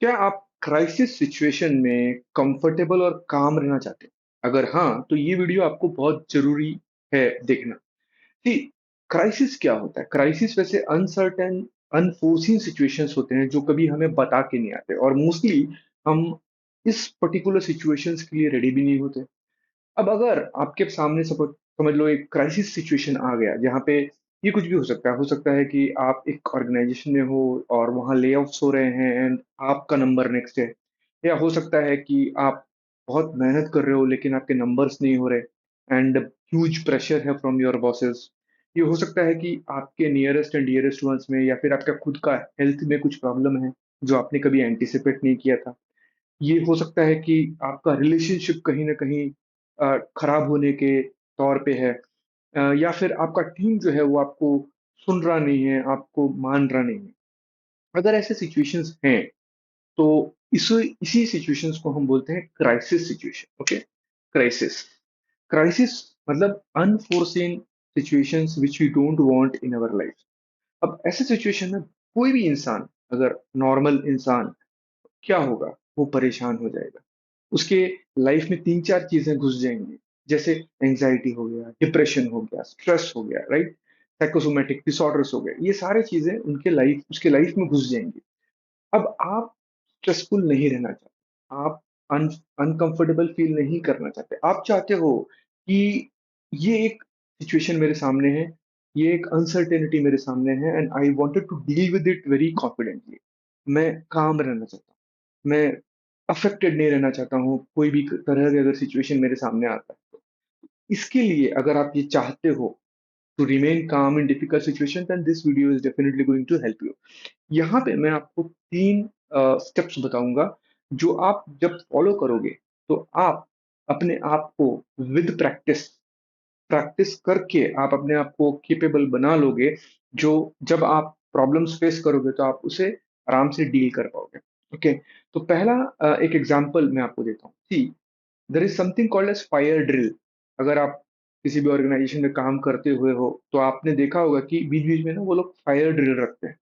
क्या आप crisis situation में कंफर्टेबल और काम रहना चाहते हैं? अगर हाँ, तो ये वीडियो आपको बहुत ज़रूरी है देखना। सी क्राइसिस क्या होता है? क्राइसिस वैसे अनसर्टेन, अनफोर्सीन सिचुएशंस होते हैं जो कभी हमें बता के नहीं आते और मोस्टली हम इस पर्टिकुलर सिचुएशंस के लिए रेडी भी नहीं होते। अब अगर आपके सामने समझ लो एक क्राइसिस सिचुएशन आ गया जहाँ पे ये कुछ भी हो सकता है कि आप एक ऑर्गेनाइजेशन में हो और वहाँ लेऑफ्स हो रहे हैं एंड आपका नंबर नेक्स्ट है, या हो सकता है कि आप बहुत मेहनत कर रहे हो लेकिन आपके नंबर्स नहीं हो रहे एंड ह्यूज प्रेशर है फ्रॉम योर बॉसेस। ये हो सकता है कि आपके नियरेस्ट एंड डियरेस्ट वंस में या फिर आपका खुद का हेल्थ में कुछ प्रॉब्लम है जो आपने कभी एंटिसिपेट नहीं किया था। ये हो सकता है कि आपका रिलेशनशिप कहीं न कहीं खराब होने के तौर पे है, या फिर आपका टीम जो है वो आपको सुन रहा नहीं है, आपको मान रहा नहीं है। अगर ऐसे सिचुएशंस हैं, तो इसी सिचुएशंस को हम बोलते हैं crisis situation, okay? Crisis. Crisis मतलब unforeseen situations which we don't want in our life. अब ऐसे सिचुएशन में कोई भी इंसान, अगर नॉर्मल इंसान, क्या होगा? वो परेशान हो जाएगा। उसके लाइफ में 3-4 चीज़ें घुस जाएँगी। जैसे एंग्ज़ायटी हो गया, डिप्रेशन हो गया, स्ट्रेस हो गया, राइट? साइकोसोमैटिक डिसऑर्डर्स हो गए। ये सारी चीज़ें उसके लाइफ में घुस जाएँगी। अब आप स्ट्रेसफुल नहीं रहना चाहते। आप अन अनकंफर्टेबल फ़ील नहीं करना चाहते। आप चाहते हो कि ये एक सिचुएशन मेरे सामने है, ये एक अनसर्टेनिटी मेरे सामने है and I wanted to deal with it very confidently. मैं काम रहना चाहता हूँ। मैं अफ़ेक्टेड नहीं रहना चाहता हूँ, कोई भी तरह की अगर सिचुएशन मेरे सामने आता है तो। इसके लिए अगर आप ये चाहते हो to remain calm in difficult situation, then this video is definitely going to help you. यहाँ पे मैं आपको 3 स्टेप्स बताऊँगा, जो आप जब फॉलो करोगे, तो आप अपने आप को विद प्रैक्टिस प्रैक्टिस करके आप अपने आप को कैपेबल बना लोगे, जो जब आप प्रॉब्लम्स फेस करोगे, तो आप उसे आराम से डील कर पाओगे। ओके? तो पहला एक एग्ज़ाम्पल मैं आपको देता हूँ। See there is something called as fire drill. अगर आप किसी भी ऑर्गेनाइज़ेशन में काम करते हुए हो, तो आपने देखा होगा कि बीच-बीच में ना वो लोग फायर ड्रिल रखते हैं।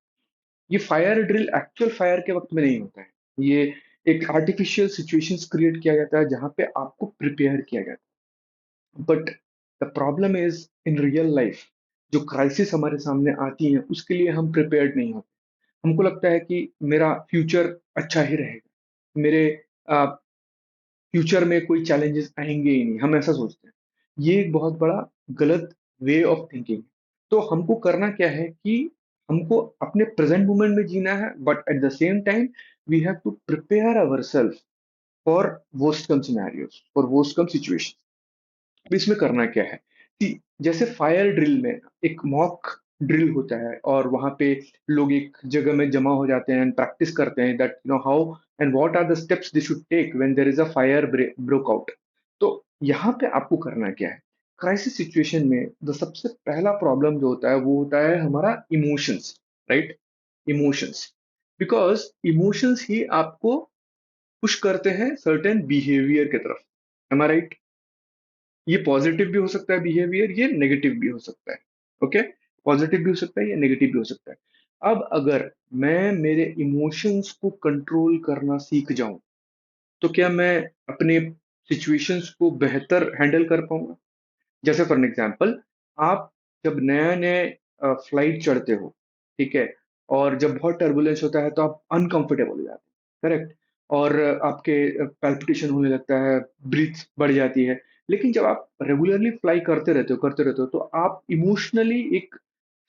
ये फायर ड्रिल एक्चुअल फायर के वक़्त में नहीं होता है। ये एक आर्टिफ़िशियल सिचुएशंस क्रिएट किया जाता है, जहाँ पे आपको प्रिपेयर किया जाता है। But the problem is in real life, जो क्राइसिस हमारे सामने आती हैं, उसके लिए हम प्रिपेयर्ड नहीं होते। हमको लगता है कि मेरा फ्यूचर अच्छा ही रहेगा। मेरे अ, फ्यूचर में कोई चैलेंजेस आएँगे ही नहीं, हम ऐसा सोचते हैं। ये एक बहुत बड़ा गलत वे ऑफ थिंकिंग। तो हमको करना क्या है कि हमको अपने प्रेज़ेंट मोमेंट में जीना है, but at the same time we have to prepare ourself for worst come scenarios, for worst come situation. अब इसमें करना क्या है कि जैसे फायर ड्रिल में एक मॉक ड्रिल होता है और वहाँ पे लोग एक जगह में जमा हो जाते हैं एंड प्रैक्टिस करते हैं that how and what are the steps they should take when there is a fire broke out. तो यहाँ पे आपको करना क्या है? क्राइसिस सिचुएशन में द सबसे पहला प्रॉब्लम जो होता है वो होता है हमारा emotions, right? Emotions, because emotions ही आपको पुश करते हैं सर्टेन बिहेवियर की तरफ। Am I right? ये पॉजिटिव भी हो सकता है बिहेवियर, ये नेगेटिव भी हो सकता है। ओके? पॉजिटिव भी हो सकता है, ये नेगेटिव भी हो सकता है। अब अगर मैं मेरे इमोशंस को कंट्रोल करना सीख जाऊं, तो क्या मैं अपने सिचुएशंस को बेहतर हैंडल कर पाऊंगा? जैसे फॉर एन एग्जांपल, आप जब नए-नए फ्लाइट चढ़ते हो, ठीक है? और जब बहुत टर्बुलेंस होता है तो आप अनकंफर्टेबल हो जाते हैं, करेक्ट? और आपके पैल्पिटेशन होने लगता है, ब्रीथ बढ़ जाती है। लेकिन जब आप रेगुलरली फ्लाई करते रहते हो, तो आप इमोशनली एक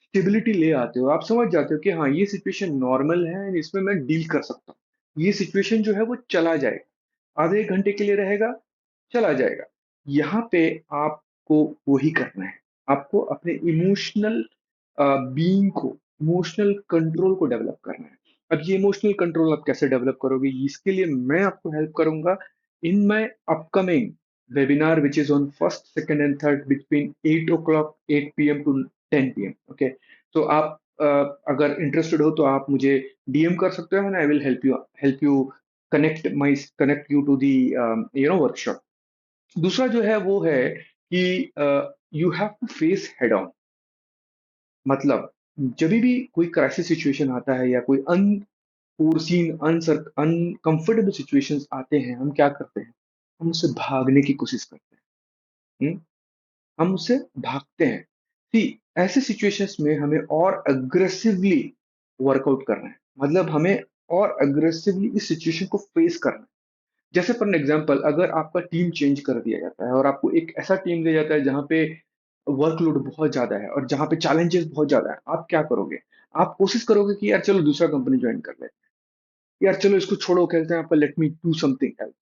स्टेबिलिटी ले आते हो। आप समझ जाते हो कि हाँ, ये सिचुएशन नॉर्मल है एंड इसमें मैं डील कर सकता हूँ। ये सिचुएशन जो है वो चला जाएगा। आधे 1 घंटे के लिए रहेगा, चला जाएगा। यहाँ पे आपको वही करना है। आपको अपने इमोशनल बीइंग को, इमोशनल कंट्रोल को डेवलप करना है। अब ये इमोशनल कंट्रोल आप कैसे डेवलप करोगे? इसके लिए मैं आपको हेल्प करूँगा in my upcoming webinar which is on 1st, 2nd and 3rd between 8 o'clock 8 PM to 10 PM, okay? तो आप अगर इंटरेस्टेड हो तो आप मुझे डीएम कर सकते हो and I will help you connect you to the workshop. दूसरा जो है वो है कि you have to face head on. मतलब जभी भी कोई क्राइसिस सिचुएशन आता है या कोई अनफोर्सीन अनकंफर्टेबल सिचुएशंस आते हैं, हम क्या करते हैं? हम उससे भागने की कोशिश करते हैं। हम उससे भागते हैं। सी, ऐसे सिचुएशंस में हमें और अग्रेसिवली वर्कआउट करना है, मतलब हमें और अग्रेसिवली इस सिचुएशन को फेस करना है। जैसे फॉर एन एग्जांपल, अगर आपका टीम चेंज कर दिया जाता है और आपको एक ऐसा टीम दिया जाता है जहाँ पे वर्कलोड बहुत ज्यादा है और जहाँ पे चैलेंजेस बहुत ज्यादा है, आप क्या करोगे? आप कोशिश करोगे कि यार चलो दूसरा कंपनी ज्वाइन कर ले, यार चलो इसको छोड़ो, कहते हैं आपका, let me do something else.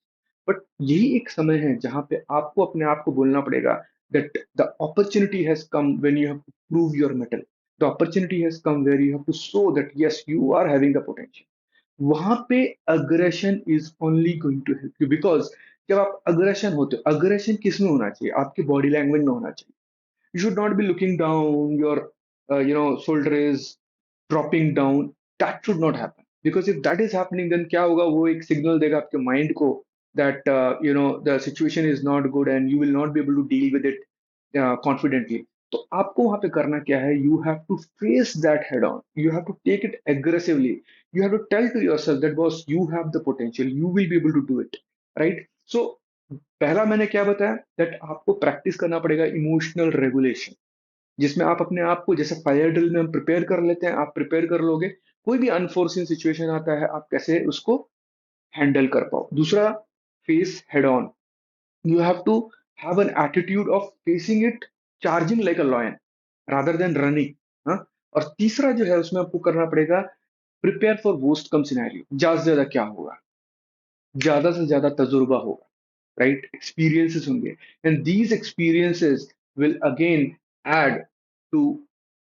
But यही एक समय है जहां पे आपको अपने आप को बोलना पड़ेगा that the opportunity has come when you have to prove your mettle. The opportunity has come where you have to show that yes, you are having the potential. वहां पे aggression is only going to help you, because जब आप aggression होते हो, aggression किस में होना चाहिए? आपकी बॉडी लैंग्वेज में होना चाहिए। You should not be looking down, your shoulder is dropping down. That should not happen, because if that is happening, then क्या होगा? वो एक सिग्नल देगा आपके माइंड को that the situation is not good and you will not be able to deal with it confidently. तो आपको वहां पे करना क्या है? You have to face that head on. You have to take it aggressively. You have to tell to yourself that boss, you have the potential, you will be able to do it, right? So पहला मैंने क्या बताया? That आपको practice करना पड़ेगा emotional regulation, जिसमें आप अपने आप को, जैसे फायर ड्रिल में हम प्रिपेयर कर लेते हैं, आप प्रिपेयर कर लोगे। कोई भी अनफोर्सिन सिचुएशन आता है, आप कैसे उसको हैंडल कर पाओ। दूसरा, face head on. You have to have an attitude of facing it, charging like a lion rather than running. हाँ। और तीसरा जो है, उसमें आपको करना पड़ेगा prepare for worst come scenario. ज्यादा से ज्यादा क्या होगा? ज्यादा से ज्यादा तजुर्बा होगा, right? Experiences होंगे, and these experiences will again add to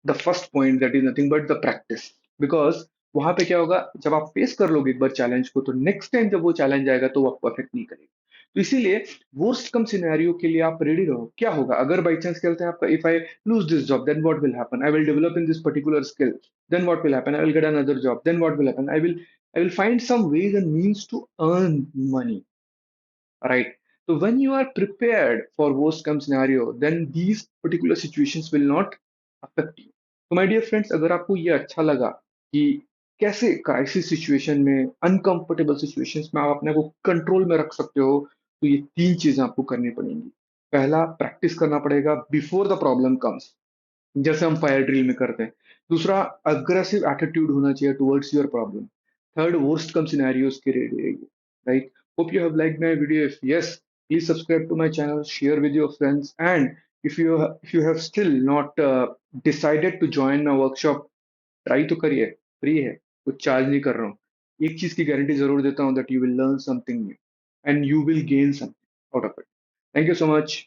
the first point, that is nothing but the practice. Because वहां पे क्या होगा, जब आप फेस कर लोगे एक बार चैलेंज को, तो नेक्स्ट टाइम जब वो चैलेंज आएगा तो वो आपको अफेक्ट नहीं करेगा। तो इसीलिए वर्स्ट कम सिनेरियो के लिए आप रेडी रहो। क्या होगा अगर बाई चांस कहते हैं आपका, if I lose this job then what will happen? I will develop in this particular skill, then what will happen? I will get another job, then what will happen? I will find some ways and means to earn money, right? So when you are prepared for worst come scenario, then these particular situations will not affect you. तो my dear friends, अगर आपको ये अच्छा लगा कि कैसे crisis situation में, uncomfortable situations में आप अपने को कंट्रोल में रख सकते हो, तो ये तीन चीजें आपको करनी पड़ेंगी। पहला, प्रैक्टिस करना पड़ेगा बिफोर द प्रॉब्लम कम्स, जैसे हम फायर ड्रिल में करते हैं। दूसरा, अग्रेसिव एटीट्यूड होना चाहिए towards your problem. Third, worst come scenarios के रेडी रहिए, right? Hope you have liked my video. If yes, please subscribe to my channel, share with your friends, and if you have still not decided to join my workshop, try तो करिए। Free है, कुछ charge नहीं कर रहा हूँ। एक चीज की गारंटी जरूर देता हूँ, that you will learn something new and you will gain something out of it. Thank you so much.